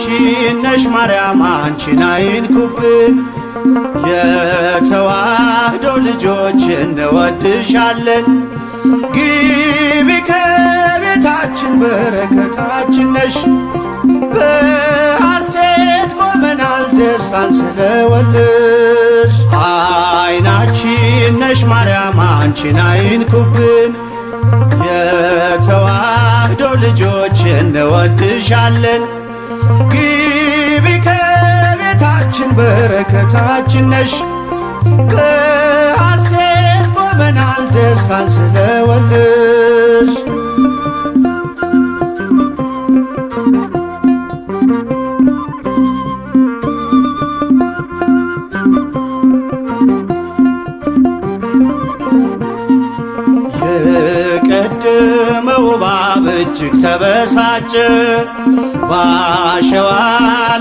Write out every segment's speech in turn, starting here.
አይናችን ነሽ ማርያም አንቺን አይንኩብን። የተዋህዶ ልጆች እንወድሻለን። ግቢ ከቤታችን በረከታችን ነሽ። በሐሴት ቆመናል ደስታን ስለወለድሽ። አይናችን ነሽ ማርያም አንቺን አይንኩብን። የተዋህዶ ልጆች እንወድሻለን። ግቢ ከቤታችን በረከታችን ነሽ። በሐሴት ቆመናል ደስታን ስለወለድሽ። የቀደመው እባብ እጅግ ተበሳጨ፣ በአሸዋ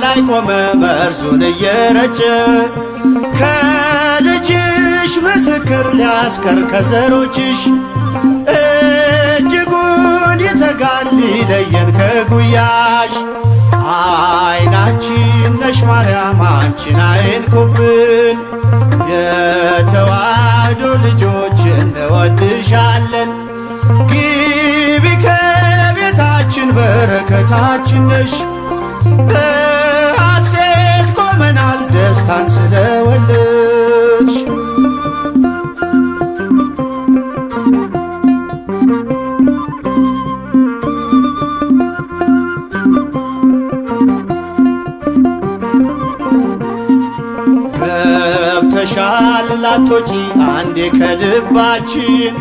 ላይ ቆመ መርዙን እየረጨ። ከልጅሽ ምስክር ሊያስቀር ከዘሮችሽ፣ እጅጉን ይተጋል ሊለየን ከጉያሽ። አይናችን ነሽ ማርያም አንቺን አይንኩብን። የተዋህዶ ልጆች እንወድሻለን። ግቢ ከቤታችን በረከታችን ነሽ። በሐሴት ቆመናል ደስታን ስለወለድሽ። ገብተሻል ላቶጪ አንዴ ከልባችን፣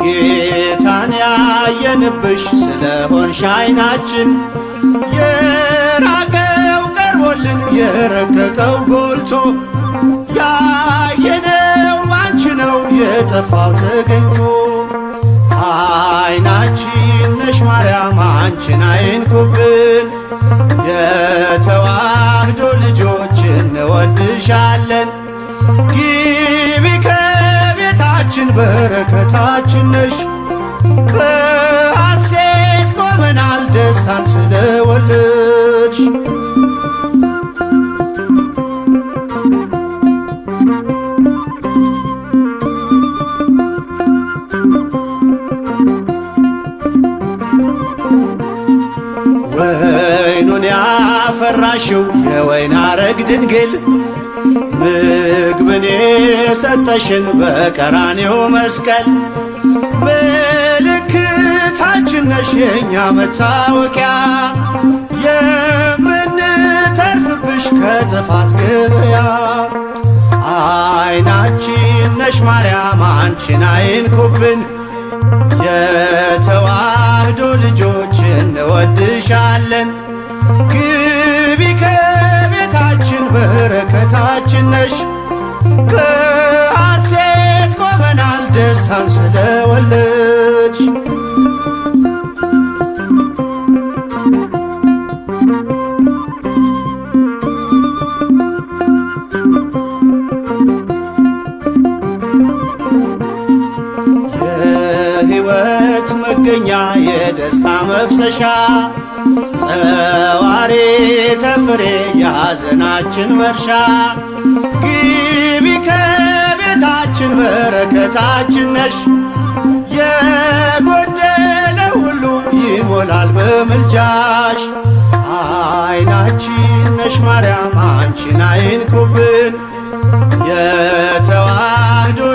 ጌታን ያየንብሽ ስለሆንሽ አይናችን። የራቀው ቀርቦልን የረቀቀው ጎልቶ፣ ያየነው ባንቺ ነው የጠፋው ተገኝቶ። አይናችን ነሽ ማርያም አንቺን አይንኩብን። የተዋህዶ ልጆች እንወድሻለን። ግቢ ከቤታችን በረከታችን ነሽ። በሐሴት ቆመናል ደስታን ስለወለድሽ። ወይኑን ያፈራሽው የወይን አረግ ድንግል፣ ምግብን የሰጠሽን በቀራንዮ መስቀል። ምልክታችን ነሽ የእኛ መታወቂያ፣ የምንተርፍብሽ ከጥፋት ገበያ። አይናችን ነሽ ማርያም አንቺን አይንኩብን። የተዋህዶ ልጆች እንወድሻለን። ግቢ ከቤታችን በረከታችን ነሽ። በሐሴት ቆመናል ደስታን ስለወለድሽ። የሕይወት መገኛ የደስታ መፍሰሻ፣ ጸዋሬ ተፍሬ የሐዘናችን መርሻ። ግቢ ከቤታችን በረከታችን ነሽ። የጎደለ ሁሉ ይሞላል በምልጃሽ። አይናችን ነሽ ማርያም አንቺን አይንኩብን። የተዋህዶ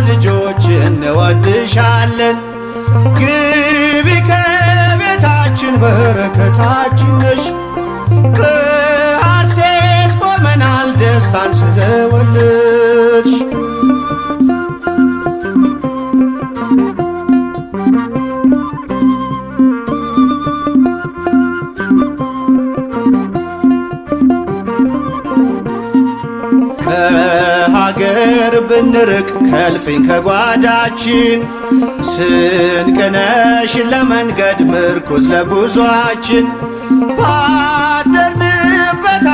ልጆች እንወድሻለን። ግቢ ከቤታችን በረከታችን ነሽ። በሐሴት ቆመናል ደስታን ስለወለድሽ። ከሀገር ብንርቅ ከልፍኝ ከጓዳችን፣ ስንቅነሽ ለመንገድ ምርኩዝ ለጉዟችን። ባደርንበት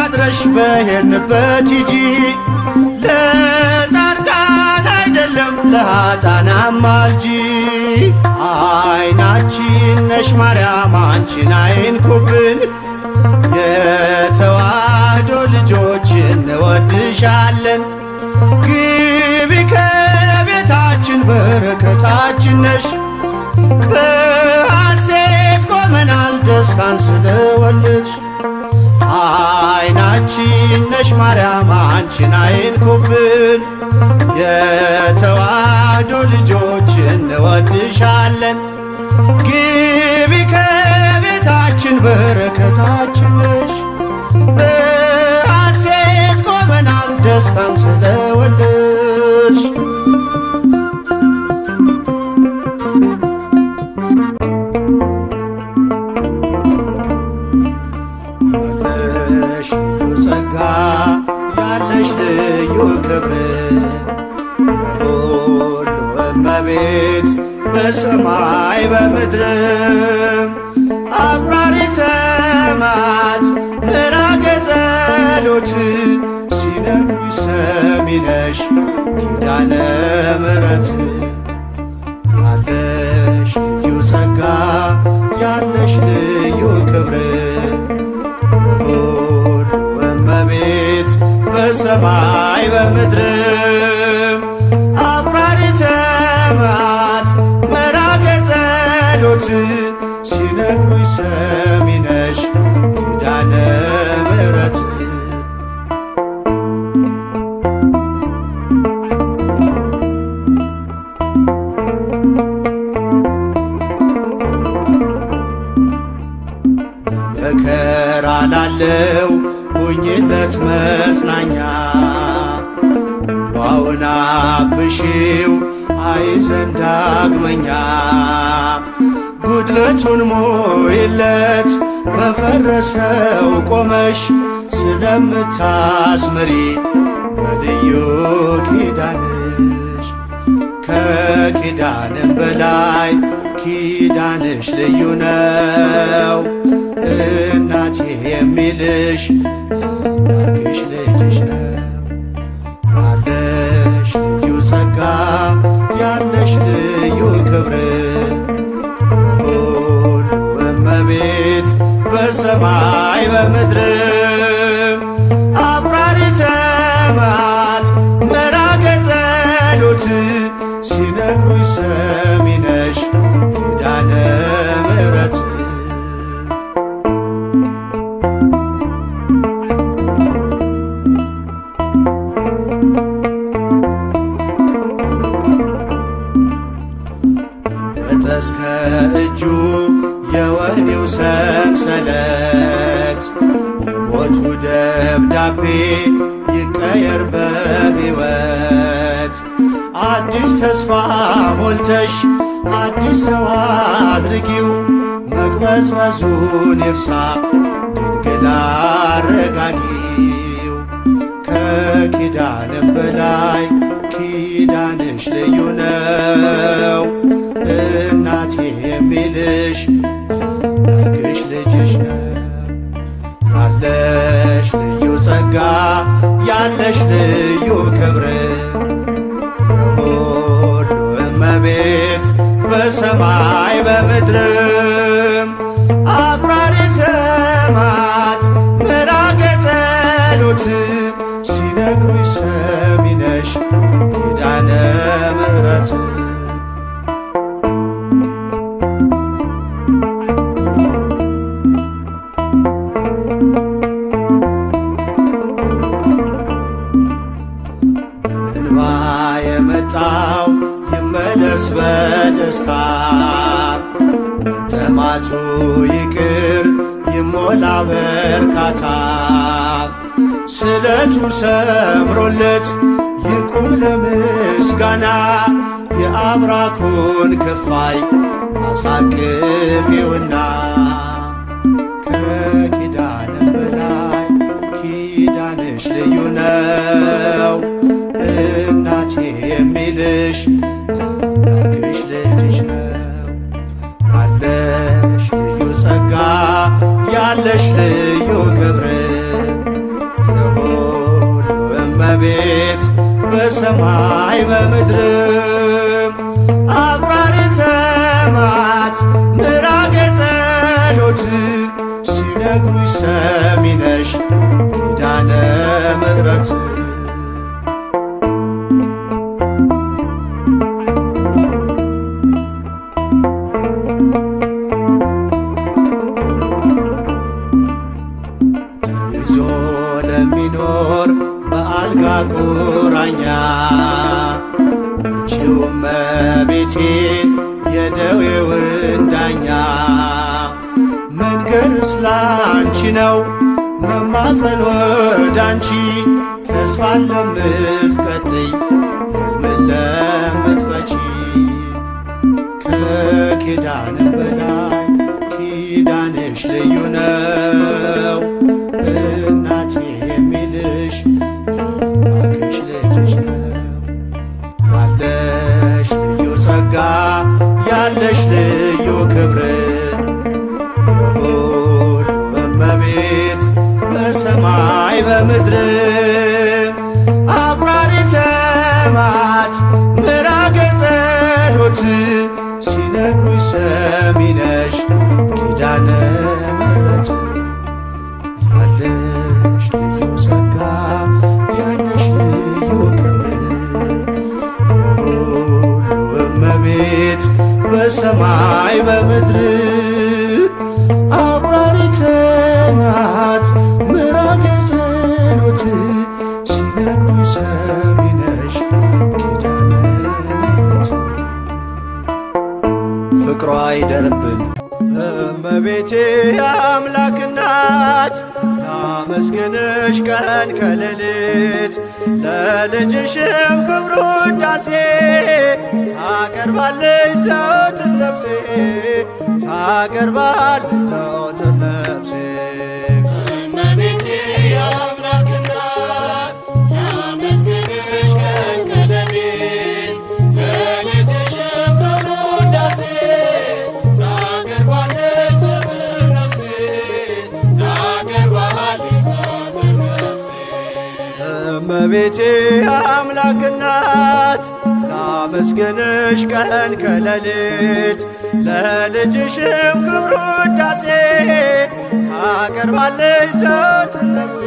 አድረሽ በሄድንበት ሂጂ፣ ለጻድቃን አይደለም ለኃጥአን አማልጂ። አይናችን ነሽ ማርያም አንቺን አይንኩብን። የተዋ እንወድሻለን። ግቢ ከቤታችን በረከታችን ነሽ። በሐሴት ቆመናል ደስታን ስለወለድሽ። አይናችን ነሽ ማርያም አንቺን አይንኩብን። የተዋህዶ ልጆች እንወድሻለን። ግቢ ከቤታችን በረከታችን ነሽ። በሐሴት ቆመናል ደስታን ስለወለድሽ። ያለሽ ልዩ ጸጋ ያለሽ ልዩ ክብር የሁሉ እመቤት በሰማይ በምድርም አቁራሪተ መዓት ምራገ ጸሎት ሲነግሩሽ ሰሚ ነሽ ኪዳነ ምሕረት። ያለሽ ልዩ ጸጋ ያለሽ ልዩ ክብር የሁሉ እመቤት በሰማይ በምድርም አቁራሪተ መዓት ምራገ ጸሎት ሲነግሩሽ ሰሚ ነሽ ኪዳነ ምሕረት። በመከራ ላለው ሁኚለት መጽናኛ እንባውን አብሺው አይዘን ዳግመኛ። ጉድለቱን ሞይለት በፈረሰው ቆመሽ ስለምታስምሪ በልዩ ኪዳንሽ። ከኪዳንም በላይ ኪዳንሽ ልዩ ነው። እናቴ የሚልሽ አምላክሽ ልጅሽ ነው። ያለሽ ልዩ ጸጋ ያለሽ ልዩ ክብር የሁሉ እመቤት በሰማይ በምድርም አቁራሪተ መዓት ምራገ ጸሎት ሲነግሩሽ ሰሚ ነሽ ኪዳነ ምሕረት። እስከ እጁ የወህኒው ሰንሰለት የሞቱ ደብዳቤ ይቀየር በሕይወት። አዲስ ተስፋ ሞልተሽ አዲስ ሰው አድርጊው መቅበዝበዙን ይርሳ ድንግል አረጋጊው። ከኪዳንም በላይ ኪዳንሽ ልዩ ነው። እናቴ የሚልሽ አምላክሽ ልጅሽ ነው። ያለሽ ልዩ ጸጋ ያለሽ ልዩ ክብር የሁሉ እመቤት በሰማይ በምድርም አቁራሪተ መዓት ምራገ ጸሎት ሲነግሩሽ ሰሚ ነሽ ኪዳነ ምሕረት። የመጣው ይመለስ በደስታ መጠማቱ ይቅር ይሞላ በርካታ። ስለቱ ሰምሮለት ይቁም ለምስጋና የአብራኩን ክፋይ አሳቅፊውና። ከኪዳንም በላይ ኪዳንሽ ልዩ ነው። እናቴ የሚልሽ አምላክሽ ልጅሽ ነው። ያለሽ ልዩ ጸጋ ያለሽ ልዩ ክብር የሁሉ እመቤት በሰማይ በምድርም አቁራሪተ መዓት ምራገ ጸሎት ሲነግሩሽ ሰሚ ነሽ ኪዳነ ምሕረት። ይዞ ለሚኖር በአልጋ ቁራኛ አንቺው እመቤቴ የደዌውን ዳኛ መንገድስ ላንቺ ነው መማፀን ወዳንቺ ተስፋን ለምትቀጥይ ሕልምን ለምትፈቺ ከኪዳንም በላይ ኪዳንሽ ልዩ ነው እናቴ የሚልሽ አምላክሽ ልጅሽ ነው። ያለሽ ልዩ ጸጋ ያለሽ ልዩ ክብር የሁሉ እመቤት በሰማይ በምድር አቁራሪተ መዓት ምራገ ጸሎት ሲነግሩኝ ሰሚ ነሽ ኪዳነ ምሕረት ያለሽ ልዩ ጸጋ ያለሽ ልዩ ክብር የሁሉ እመቤት በሰማይ በምድር አቁራሪተ መዓት ምራገ ጸሎት ሲነግሩኝ ሰሚ ነሽ ኪዳነ ምሕረት ፍቅሯ አይደርብን እመቤቴ የአምላክ እናት ላመስግንሽ ቀን ከሌሊት ለልጅሽም ክብር ውዳሴ ታቀርባለች ዘወትር ነፍሴ ታቀርባለች ዘወትር ነፍሴ እመቤቴ የአምላክ እናት ላመስግንሽ ቀን ከሌሊት ለልጅሽም ክብር ውዳሴ ታቀርባለች ዘወትር ነፍሴ ታቀርባለች ዘወትር ነፍሴ እመቤቴ የአምላክ እናት ላመስግንሽ ቀን ከሌሊት ለልጅሽም ክብር ውዳሴ ታቀርባለች ዘወትር ነፍሴ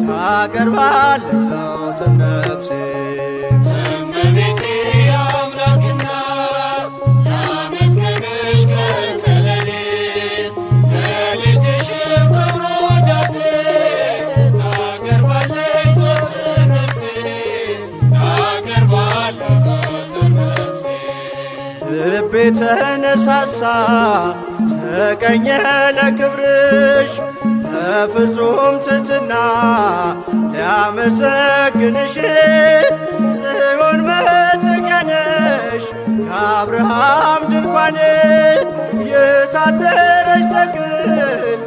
ታቀርባለች ዘወትር ነፍሴ እመቤቴ የአምላክ እናት ላመስግንሽ ቀን ከሌሊት ለልጅሽም ክብር ውዳሴ ታቀርባለች ዘወትር ነፍሴ ታቀርባለች ዘወትር ነፍሴ ልቤ ተነሳሳ ተቀኘ ለክብርሽ በፍጹም ትሕትና ሊያመሰግንሽ ጽዮን መጠጊያ ነሽ የአብርሃም ድንኳን የታደረች ተክል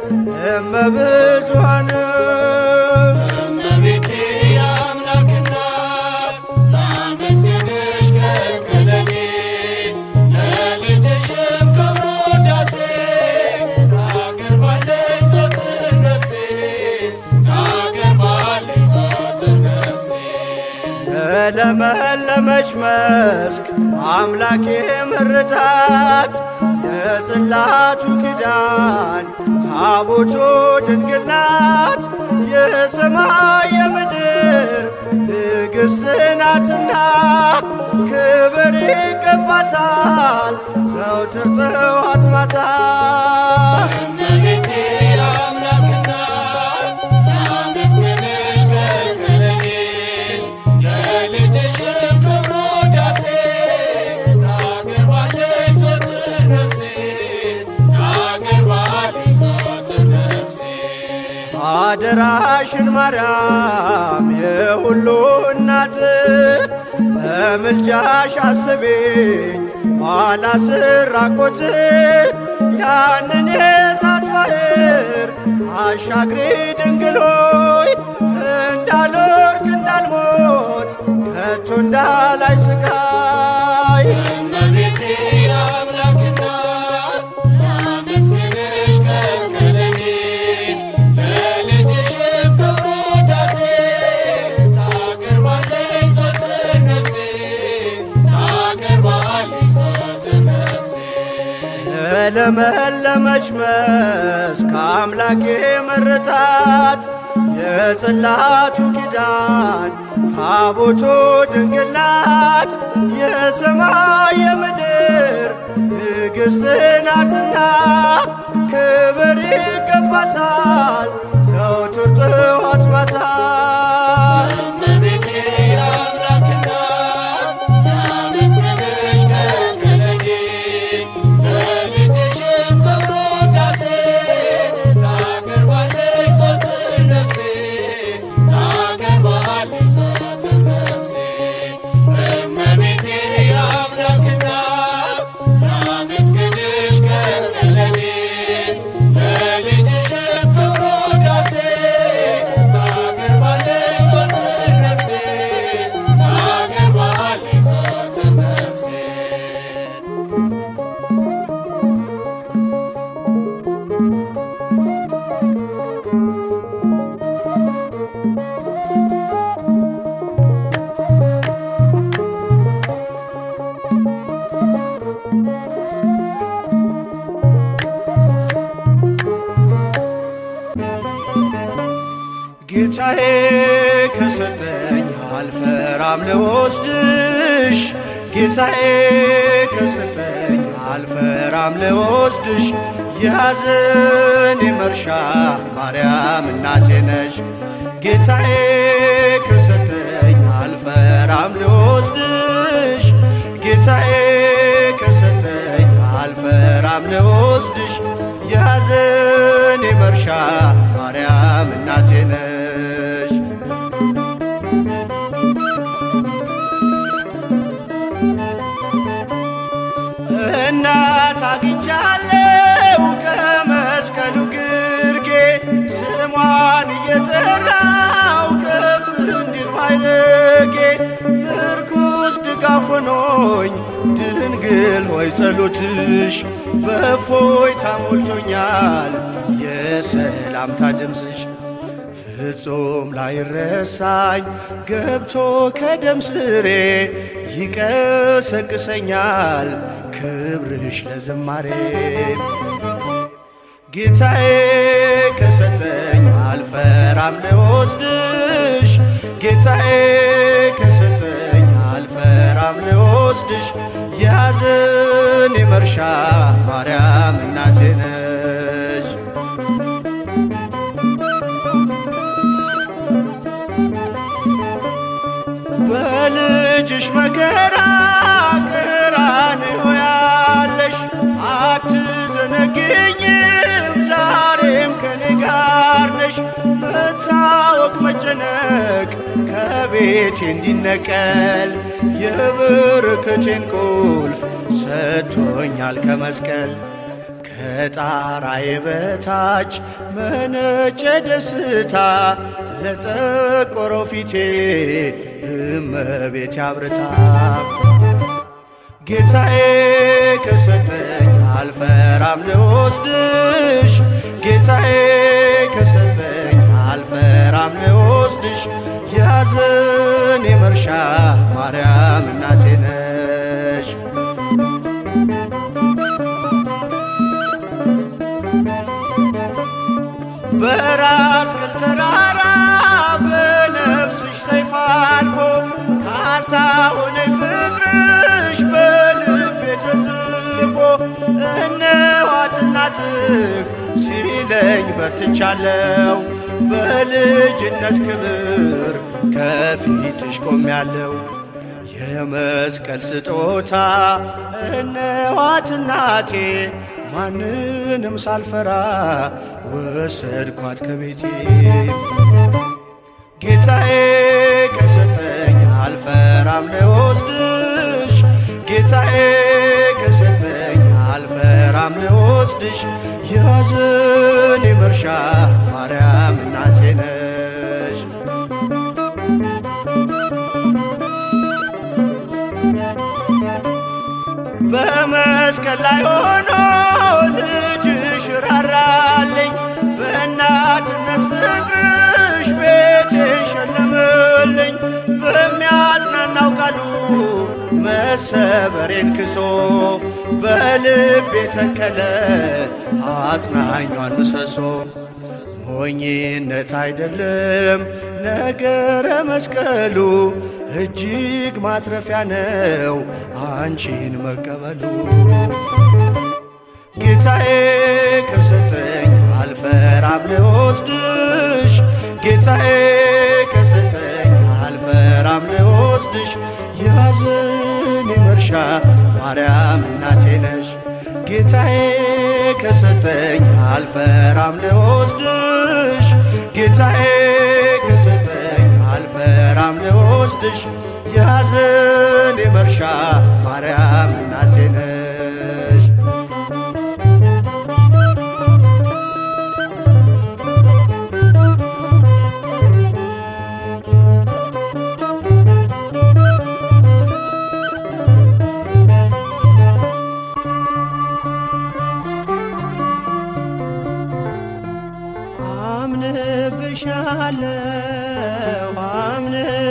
እመብዙኃን እመቤቴ የአምላክ እናት ላመስግንሽ ቀን ከሌሊት ለልጅሽም ክብር ውዳሴ ታቀርባለች ዘወትር ነፍሴ ታቀርባለች ዘወትር ነፍሴ የለመለመች መስክ አምላኬ ምርታት የጽላቱ ኪዳን ታቦቱ ድንግል ናት የሰማይ የምድር ንግሥት ናትና ክብር ይገባታል ዘወትር ጠዋት ማታ እመቤቴ የአምላክ እናት ላመስግንሽ ቀን ከሌሊት ለልጅሽም ክብር ውዳሴ ታቀርባለች ዘወትር ነፍሴ ታቀርባለች ዘወትር ነፍሴ አደራሽን ማርያም የሁሉ እናት በምልጃሽ አስቤኝ ኋላ ስራቆት ያንን የእሳት ባሕር አሻግሪ ድንግል ሆይ እንዳልወድቅ እንዳልሞት ከቶ እንዳላይ ስቃይ እመቤቴ የአምላክ እናት ላመስግንሽ ቀን ከሌሊት ለልጅሽም ክብር ውዳሴ ታቀርባለች ዘወትር ነፍሴ ታቀርባለች ዘወትር ነፍሴ የለመለመች መስክ አምላኬ መረታት የጽላቱ ኪዳን ታቦቱ ድንግል ናት የሰማይ የምድር ንግሥት ናትና ክብር ይገባታል ዘወትር ጥዋት ማታ እመቤቴ የአምላክ እናት ላመስግንሽ ቀን ከሌሊት ለልጅሽም ክብር ውዳሴ ታቀርባለች ዘወትር ነፍሴ ታቀርባለች ዘወትር ነፍሴ እመቤቴ የአምላክ እናት ላመስግንሽ ቀን ከሌሊት ለልጅሽም ክብር ውዳሴ ታቀርባለች ዘወትር ነፍሴ ታቀርባለች ዘወትር ነፍሴ ጌታዬ ከሰጠኝ አልፈራም ልወስድሽ ጌታዬ ከሰጠኝ አልፈራም ልወስድሽ የሐዘኔ መርሻ ማርያም እናቴ ነሽ ጌታዬ ከሰጠኝ አልፈራም ልወስድሽ ጌታዬ ከሰጠኝ አልፈራም ልወስድሽ የሐዘኔ መርሻ ማርያም እናቴ ነሽ እናት አግኝቻለሁ ከመስቀሉ ግርጌ ስሟን እየጠራው ከፍ እንዲል ማይረጌ ምርኩስ ድጋፍ ሆኖኝ ድንግል ሆይ ጸሎትሽ በእፎይታ ሞልቶኛል የሰላምታ ድምፅሽ ፍጹም ላይረሳኝ ገብቶ ከደም ስሬ ይቀሰቅሰኛል ክብርሽ ለዝማሬ ጌታዬ ከሰጠኝ አልፈራም ልወስድሽ ጌታዬ ከሰጠኝ አልፈራም ልወስድሽ የሐዘኔ መርሻ ማርያም እናቴ ነሽ በልጅሽ መከራ ቀራንዮ ያለሽ አትዘነግኝም ዛሬም ከኔ ጋር ነሽ መታወክ መጨነቅ ከቤቴ እንዲነቀል የበረከቴን ቁልፍ ሰጥቶኛል ከመስቀል ከጣራዬ በታች መነጨ ደስታ ለጠቆረው ፊቴ እመቤቴ አብርታ ጌታዬ ከሰጠኝ አልፈራም ልወስድሽ ጌታዬ ከሰጠኝ አልፈራም ልወስድሽ የሐዘኔ መርሻ ማርያም እናቴ ነሽ በራስ ቅል ተራራ በነፍስሽ ሰይፍ አልፎ ካሳ ሆነኝ ፍቅርሽ በልቤ ተጽፎ እነኋት እናትህ ሲለኝ በርትቻለሁ በልጅነት ክብር ከፊትሽ ቆሜያለሁ የመስቀል ስጦታ እነኋት እናቴ ማንንም ሳልፈራ ወሰድኳት ከቤቴ ጌታዬ ከሰጠኝ አልፈራም ልወስድሽ ጌታዬ ከሰጠኝ አልፈራም ልወስድሽ የሐዘኔ መርሻ ማርያም እናቴ ነሽ በመስቀል ላይ ሆኖ ልጅሽ ራራልኝ በእናትነት ፍቅርሽ ቤቴን ሸለመልኝ በሚያጽናናው ቃሉ መሰበሬን ክሶ በልቤ ተከለ አጽናኟን ምሰሶ ሞኝነት አይደለም ነገረ መስቀሉ እጅግ ማትረፊያ ነው አንቺን መቀበሉ ጌታዬ ከሰጠኝ አልፈራም ልወስድ ጌታዬ ከሰጠኝ አልፈራም ልወስድሽ የሐዘኔ መርሻ ማርያም እናቴ ነሽ። ጌታዬ ከሰጠኝ አልፈራም ልወስድሽ ጌታዬ ከሰጠኝ አልፈራም ልወስድሽ የሐዘኔ መርሻ ማርያም እናቴ ነሽ።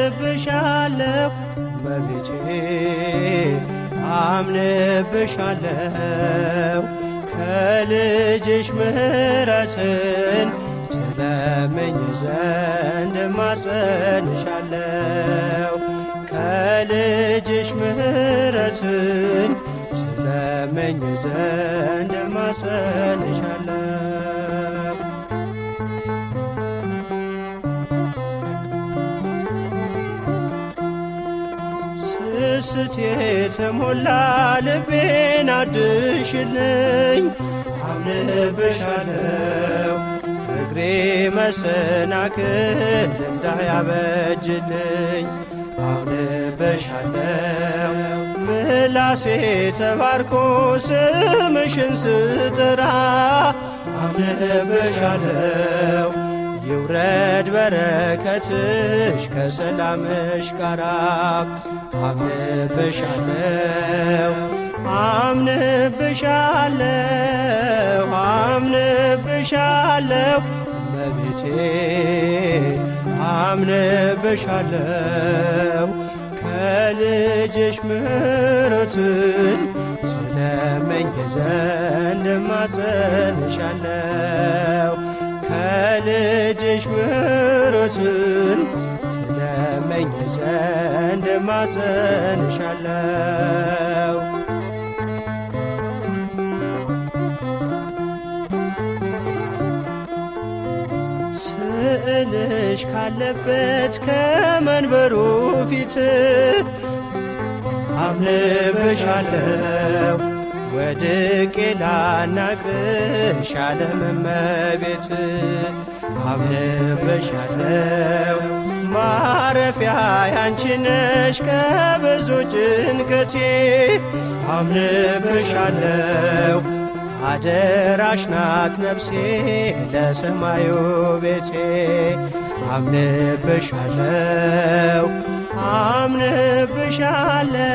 አምንብሻለሁ እመቤቴ አምንብሻለሁ ከልጅሽ ምሕረትን ትለምኝ ዘንድ እማጸንሻለሁ ከልጅሽ ምሕረትን ትለምኝ ዘንድ እማጸንሻለሁ። ስስት የተሞላ ልቤን አድሽልኝ አምንብሻለሁ እግሬ መሰናክል እንዳያበጅልኝ አምንብሻለሁ ምላሴ ተባርኮ ስምሽን ስጠራ አምንብሻለሁ ይውረድ በረከትሽ ከሰላምሽ ጋራ አምንብሻለሁ አምንብሻለሁ አምንብሻለሁ እመቤቴ አምንብሻለሁ ከልጅሽ ምሕረትን ትለምኝ ዘንድ እማጸንሻለሁ ከልጅሽ ምሕረትን ትለምኝ ዘንድ እማጸንሻለሁ። ስዕልሽ ካለበት ከመንበሩ ፊት አምንብሻለሁ ወድቄ ላናግርሽ ዓለም እመቤት አምንብሻለሁ ማረፊያ ያንቺ ነሽ ከብዙ ጭንቀቴ አምንብሻለሁ አደራሽ ናት ነፍሴ ለሰማዩ ቤቴ አምንብሻለሁ አምንብሻለሁ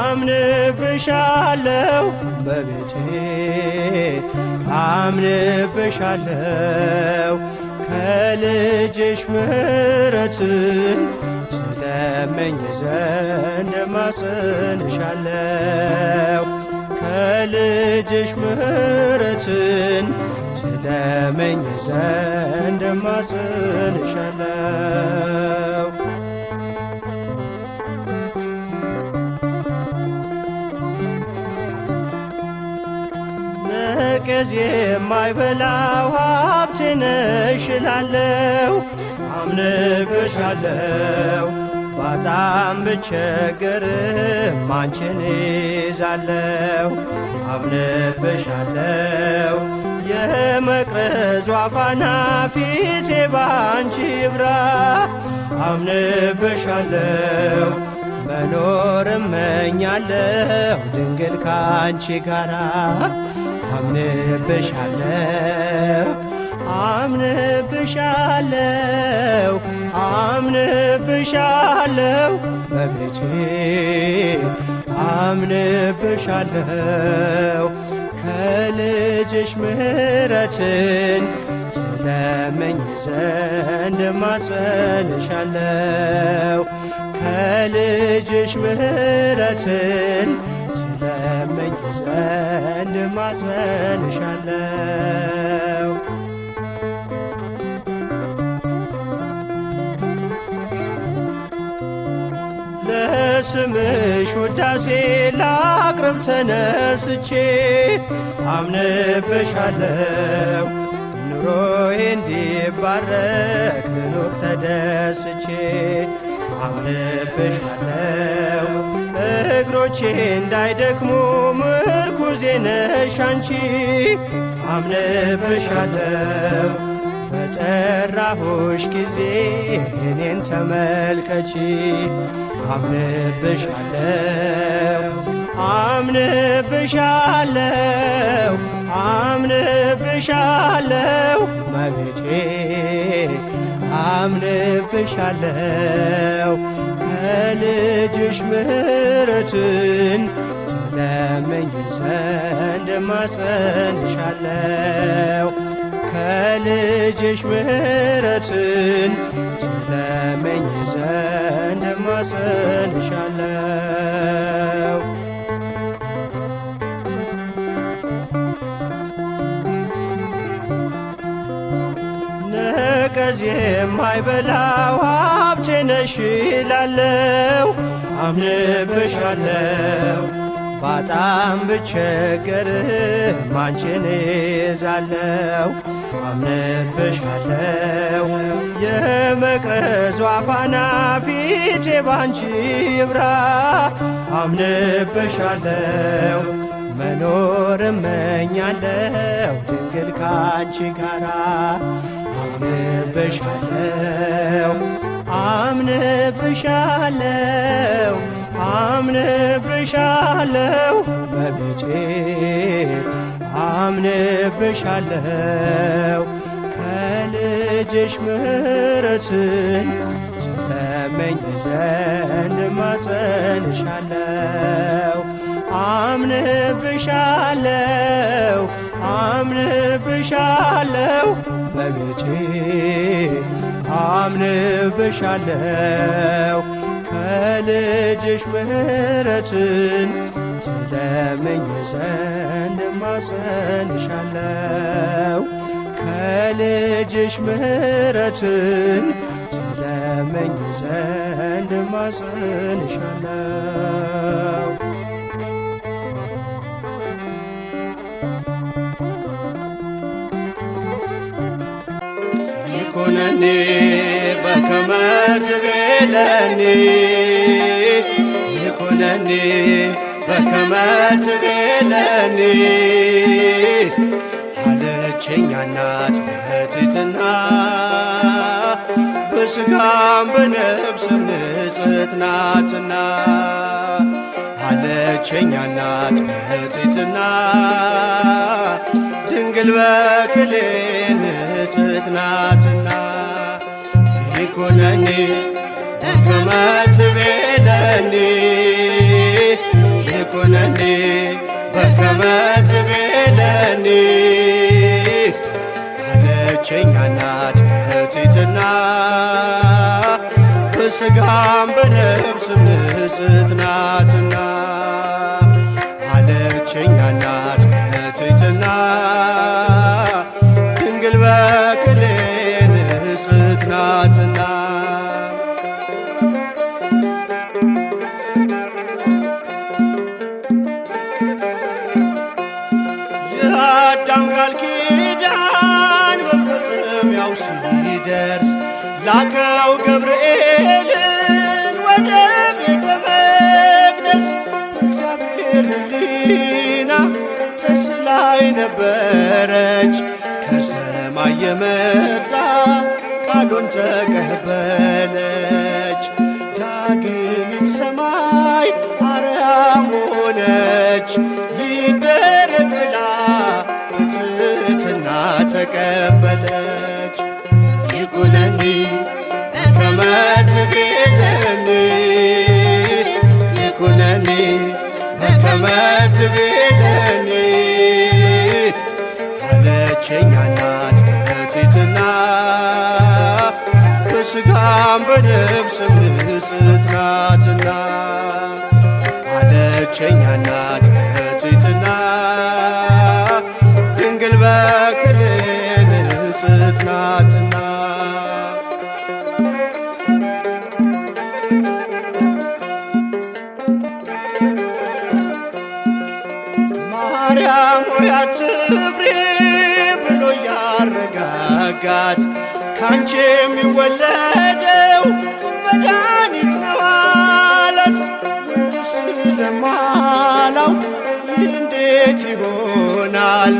አምንብሻለሁ በቤቴ አምንብሻለሁ ከልጅሽ ምሕረትን ትለምኝ ዘንድ እማጸንሻለሁ ከልጅሽ ምሕረትን ትለምኝ ዘንድ እማጸንሻለሁ። ነቀዝ የማይበላው ሀብቴ ነሽ እላለሁ አምንብሻለሁ ባጣም ብቸገርም አንቺን ይዛለሁ አምንብሻለሁ የመቅረዟ ፋና ፊቴ ባንቺ ይብራ አምንብሻለሁ መኖር እመኛለሁ ድንግል ካንቺ ጋራ አምንብሻለሁ አምንብሻለሁ አምንብሻለሁ በቤቴ አምንብሻለሁ ከልጅሽ ምሕረትን ትለምኝ ዘንድ እማጸንሻለሁ ከልጅሽ ምሕረትን ትለምኝ ዘንድ እማጸንሻለሁ። ለስምሽ ውዳሴ ላቅርብ ተነስቼ አምንብሻለሁ ኑሮዬ እንዲባረክ ልኖር ተደስቼ አምንብሻለው እግሮቼ እንዳይደክሙ ምርኩዜ ነሽ አንቺ አምንብሻለው በጠራሁሽ ጊዜ እኔን ተመልከቺ አምንብሻለው አምንብሻለው አምንብሻለው እመቤቴ አምንብሻለው ከልጅሽ ምሕረትን ትለምኝ ዘንድ እማጸንሻለው ከልጅሽ ምሕረትን ትለምኝ ዘንድ እማጸንሻለው ነቀዝ የማይበላው ሀብቴ ነሽ እላለሁ አምንብሻለው ባጣም ብቸገርም አንቺን እይዛለሁ አምንብሻለው የመቅረዟ ፋና ፊቴ ባንቺ ይብራ አምንብሻለው መኖር እመኛለሁ ድንግል ካንቺ ጋራ አምንብሻለው አምንብሻለው አምንብሻለው እመቤቴ አምንብሻለው ከልጅሽ ምሕረትን ትለምኝ ዘንድ እማጸንሻለው አምንብሻለው አምንብሻለው እመቤቴ አምንብሻለው ከልጅሽ ምሕረትን ትለምኝ ዘንድ እማጸንሻለው ከልጅሽ ምሕረትን ትለምኝ ዘንድ እማጸንሻለው ይኩነኒ በከመ ትቤለኒ ይኩነኒ በከመ ትቤለኒ አለችኝ እናት በትሕትና በሥጋም በነፍስም ንጽሕት ናትና አለችኝ እናት በትሕትና ድንግል በክሌ ንጽሕት ናትና ይኩነኒ በከመ ትቤለኒ ይኩነኒ በከመ ትቤለኒ አለችኝ እናት በትሕትና በሥጋም በነፍስም ንጽሕት ናትና አለችኝ እናት በትሕትና ድንግል በክሌ ንጽሕት ናትና የአዳም ቃል ኪዳን መፈጸሚያው ሲደርስ ላከው ገብርኤልን ወደ ቤተ መቅደስ በእግዚአብሔር ሕሊና ተስላይ ነበረች ከሰማይ የመጣ ቃሉን ተቀበለች ዳግሚት ሰማይ አርያም ሆነች ይደረግ ብላ በትሕትና ተቀበለች ይኩነኒ በከመ ትቤለኒ ይኩነኒ በከመ ትቤለኒ አለችኝ እናት በትሕትና በሥጋም በነፍስም ንጽሕት ናትና አለችኝ እናት በትሕትና ድንግል በክሌ ንጽሕት ናትና ማርያም ሆይ አትፍሪ ብሎ ያረጋጋል መጋት ካንቺ የሚወለደው መድኃኒት ነው አላት። ወንድ ስለማላውቅ እንዴት ይሆናል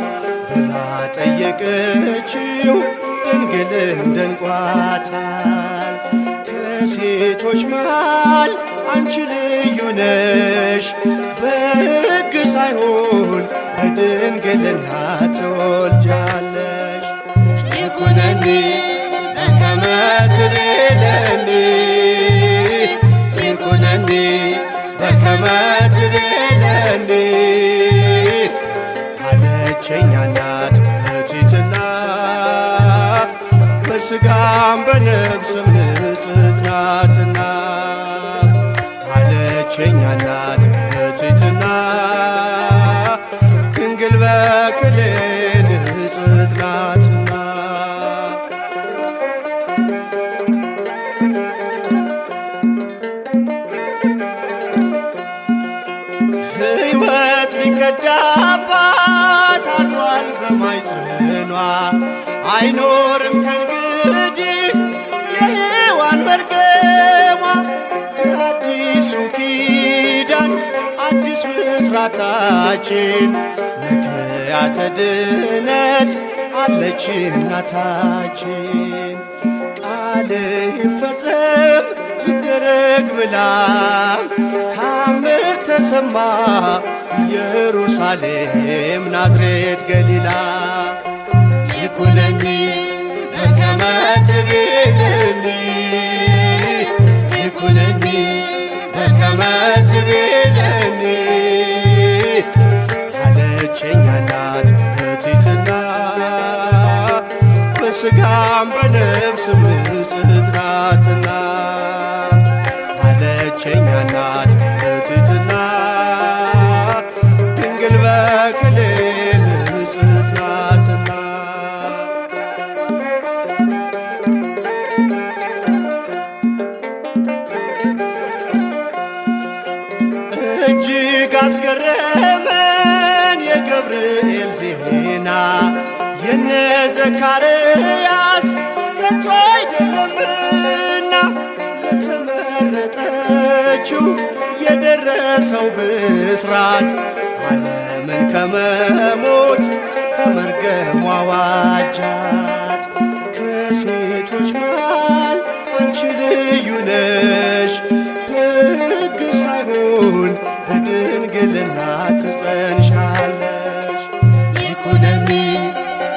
ብላ ጠየቀችው። ድንግልም ደንቋታል። ከሴቶች መሃል አንቺ ልዩ ነሽ፣ በሕግ ሳይሆን በድንግልና ትወልጃለሽ። ይኩነኒ በከመ ትቤለኒ ይኩነኒ በከመ ትቤለኒ አለችኝ እናት በትሕትና በሥጋም በነፍስም ንጽሕት ናትና አለችኝ እናት በትሕትና ድንግል በክሌ ንጽሕት ናትና። ሕይወት ሊቀዳባት አድሯል በማኅፀኗ አይኖርም ከእንግዲህ የሔዋን መርገሟ። የአዲሱ ኪዳን አዲስ ብስራታችን ምክንያተ ድነት አለች እናታችን። ቃል ይፈጸም ይደረግ ብላ ታምር ተሰማ ኢየሩሳሌም ናዝሬት ገሊላ። ይኩነኒ በከመ ትቤለኒ ይኩነኒ በከመ ትቤለኒ አለችኝ እናት በትሕትና በሥጋም በነፍስም ንጽሕት ናትና አለችኝ እናት በትሕትና ድንግል በክሌ ንጽሕት ናትና። እጅግ አስገረመን የገብርኤል ዜና የነ ዘካርያስ ከቶ አይደለምና ለተመረጠችው የደረሰው ብስራት ዓለምን ከመሞት ከመርገሟ ዋጃት። ከሴቶች መሃል አንቺ ልዩ ነሽ፣ በሕግ ሳይሆን በድንግልና ትጸንሻለሽ። ይኩነኒ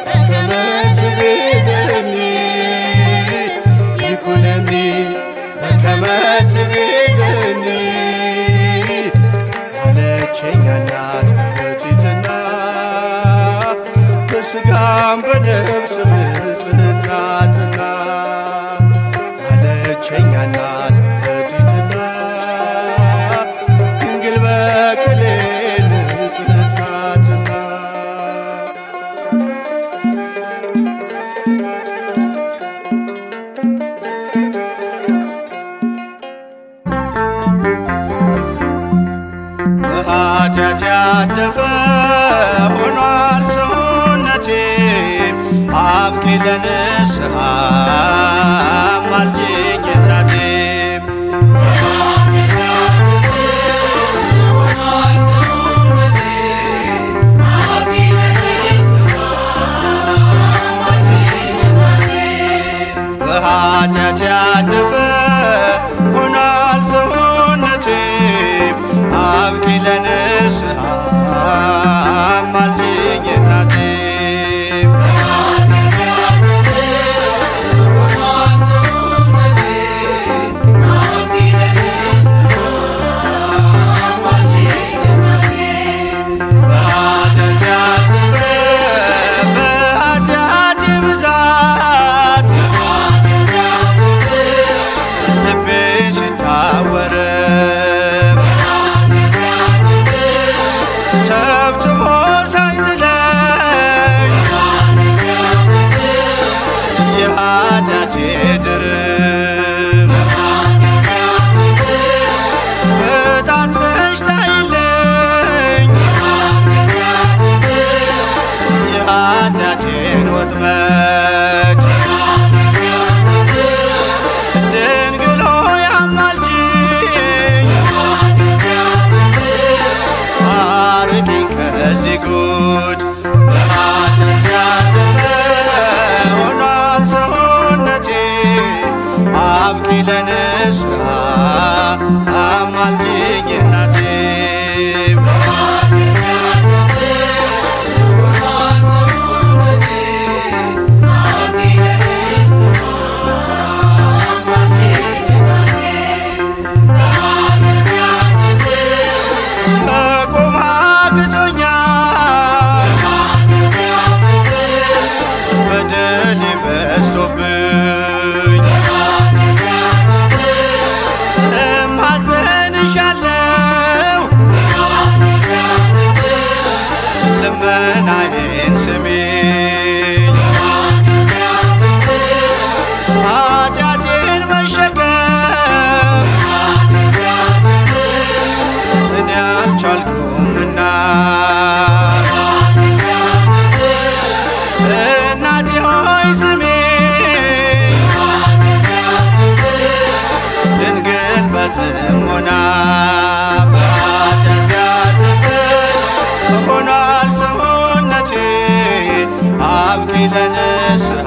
በከመ ትቤለኒ ይኩነኒ በከመ ትቤለኒ አለችኝ እናት በትሕትና በሥጋም በነፍስም ንጽሕት ናትና አለችኝ እናት በትሕትና ድንግል በክሌ ንጽሕት ናትና። በኃጢአት ያደፈ ሆኗል ሰውነቴ አብቂ ለንስሐ አማልጅኝ እናቴ። በኃጢአት ያደፈ ሆኗል ሰውነቴ አብቂ ለንስሐ አማልጅኝ እናቴ። በኃጢአቴ ብዛት ልቤ ሲታወር ተብትቦ ሳይጥለኝ የኃጢአቴ ድርብ በጣትሽ ታይለኝ የኃጢአቴን ወጥመድ አብቂ ለንስሐ አማልጅኝ እናቴ መቆም አቅቶኛል በደሌ በዝቶብኝ እማጸንሻለሁ ልመናዬን ስሚኝ ኃጢአቴን መሸከም እኔ አልቻልኩምና እናቴ ሆይ ስሚኝ ድንግል በጽሞና በኃጢአት ያለፈ ሆኗል ሰውነቴ አብቂ ለንስሐ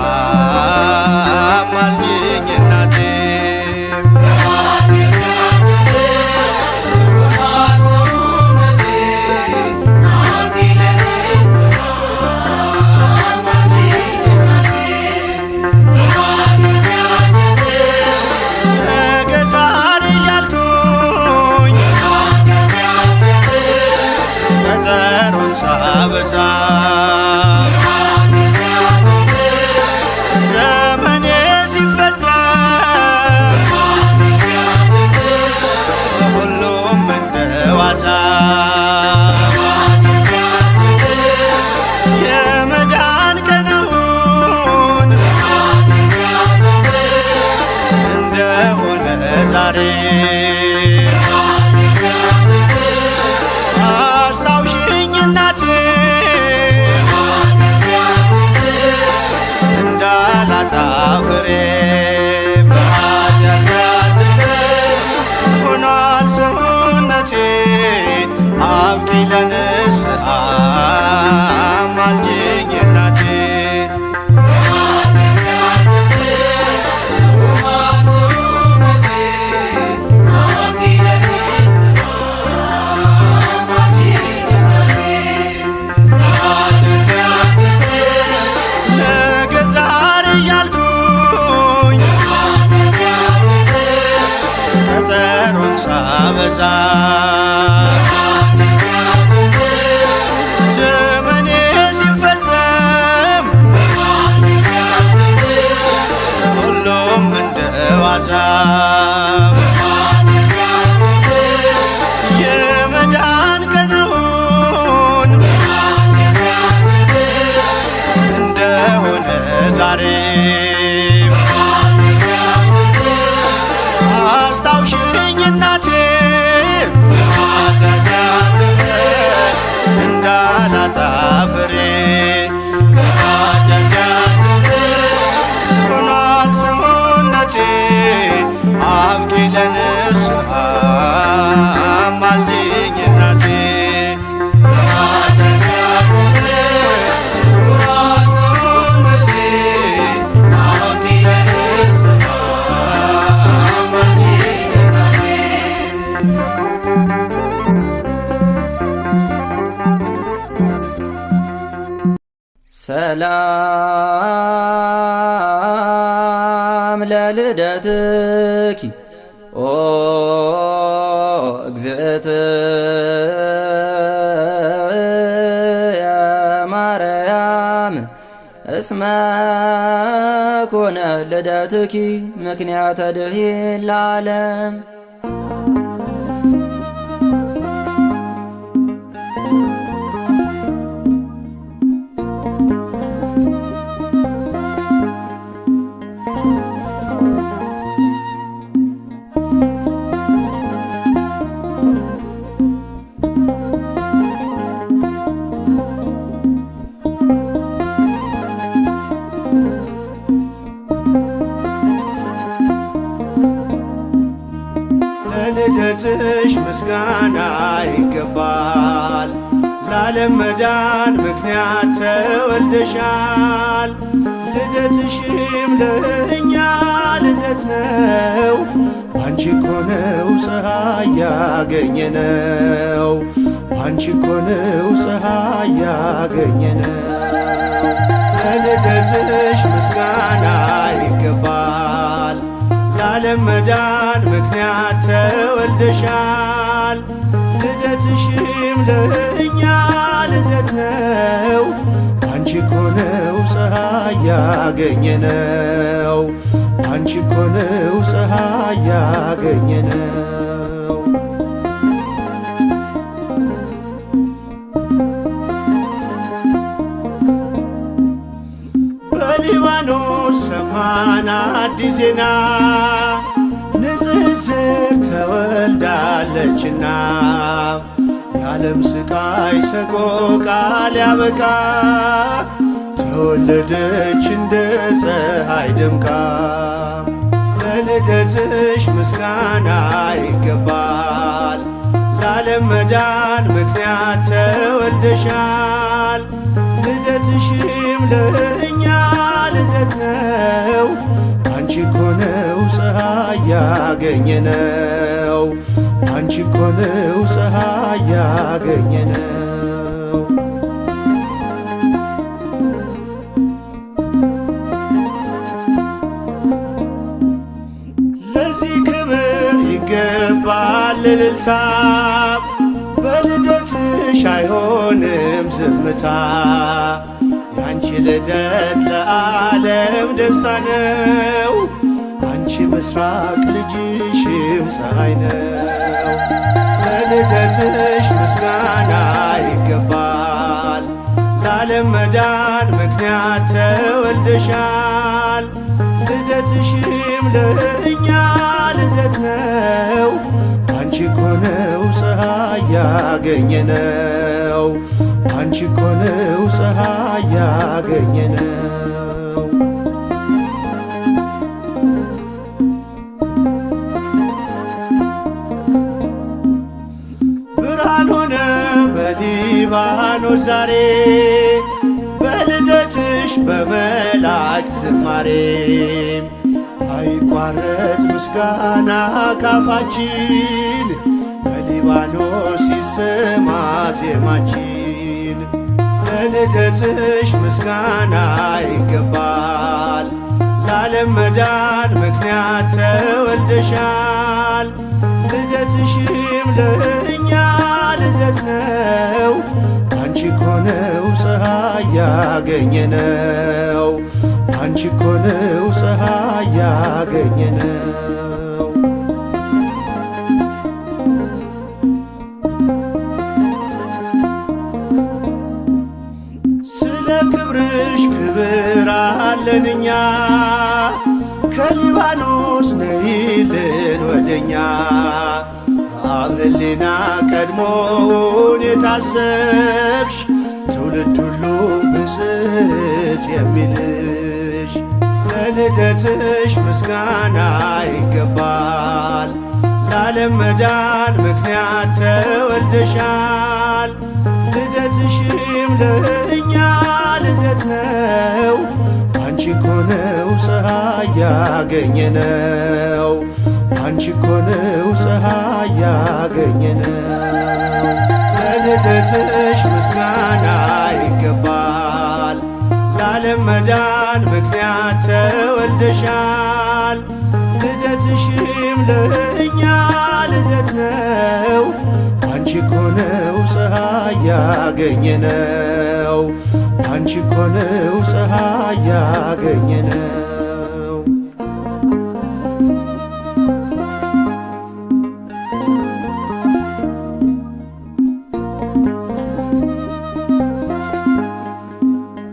አማልጅኝ እናቴ ገዛር እያልኩኝ ቀጠሮን ሳበዛ ዘመኔ ሲፈጸም ሁሉም እንደ ዋዛ የመዳን ቀኑን እንደሆነ ዛሬ አስታውሽኝ እናቴ እንዳላጣ ፍሬ በኃጢአት ያደፈ ሆኗል ሰውነቴ አብቂ ለንስሐ አማልጅኝ እናቴ ገዛር እያልኩኝ ቀጠሮን ሳበዛ ዘመኔ ሲፈጸም ሁሉም እንደ ዋዛ የመዳን ቀኑን እንደሆነ ዛሬ አስታውሽኝ እናቴ ኃጢአት ያለፈ እንዳላጣ ፍሬ ኃጢአት ያለፈ ሆኗል ሰውነቴ አብቂ ለንስሐ አማልጅኝ እናቴ ኃጢአት ያለፈ ሆኗል ሰውነቴ አብቂ ለንስሐ አማልጅኝ እናቴ ሰላም ለልደትኪ ኦ እግዝእትየ ማርያም እስመ ኮነ ልደትኪ ምክንያተ ድኂን ለዓለም ለልደትሽ ምስጋና ይገባል። ለዓለም መዳን ምክንያት ተወልደሻል። ልደትሽም ለእኛ ልደት ነው ባንቺ እኮ ነው ፀሐይ ያገኘነው ባንቺ እኮ ነው ፀሐይ ያገኘነው ለልደትሽ ምስጋና ይገባል ለዓለም መዳን ምክንያት ተወልደሻል ልደትሽም ለእኛ ልደት ነው ባንቺ እኮ ነው ፀሐይ ያገኘነው ባንቺ እኮ ነው ፀሐይ ያገኘነው በሊባኖስ ሰማን አዲስ ዜና ንጽጽር ተወልዳለችና የዓለም ስቃይ ሰቆቃ ሊያበቃ ተወለደች እንደ ፀሐይ ደምቃ ለልደትሽ ምስጋና ይገባል ለዓለም መዳን ምክንያት ተወልደሻል ልደትሽም ለእኛ ልደት ነው ባንቺ እኮ ነው ፀሐይ ያገኘነው ባንቺ እኮ ነው ፀሐይ ያገኘነው ለዚህ ክብር ይገባል እልልታ በልደትሽ አይሆንም ዝምታ ያንቺ ልደት ለዓለም ደስታ ነው አንቺ ምስራቅ ልጅሽም ፀሐይ ነው ለልደትሽ ምስጋና ይገባል ለዓለም መዳን ምክንያት ተወልደሻል ልደትሽም ለእኛ ልደት ነው ባንቺ እኮ ነው ፀሐይ ያገኘነው ባንቺ እኮ ነው ፀሐይ ያገኘነው ብርሃን ሆነ በሊባኖስ ዛሬ በልደትሽ በመላእክት ዝማሬ አይቋረጥ ምስጋና ካፋችን በሊባኖስ ይሰማ ዜማችን ለልደትሽ ምስጋና ይገባል ለዓለም መዳን ምክንያት ተወልደሻል ልደትሽም ለእኛ ልደት ነው ባንቺ እኮ ነው ፀሐይ ያገኘነው ባንቺ እኮ ነው ፀሐይ ያገኘነው ስለ ክብርሽ ክብር አለን እኛ ከሊባኖስ ነይልን ወደኛ በአብ ሕሊና ቀድሞውን የታሰብሽ ትውልድ ሁሉ ብፅዕት የሚልሽ ለልደትሽ ምስጋና ይገባል ለዓለም መዳን ምክንያት ተወልደሻል ልደትሽም ለእኛ ልደት ነው ባንቺ እኮ ነው ፀሐይ ያገኘነው ባንቺ እኮ ነው ፀሐይ ያገኘነው ለልደትሽ ምስጋና ይገባል ለዓለም መዳን ምክንያት ተወልደሻል ልደትሽም ለእኛ ልደት ነው ባንቺ እኮ ነው ፀሐይ ያገኘነው ባንቺ እኮ ነው ፀሐይ ያገኘነው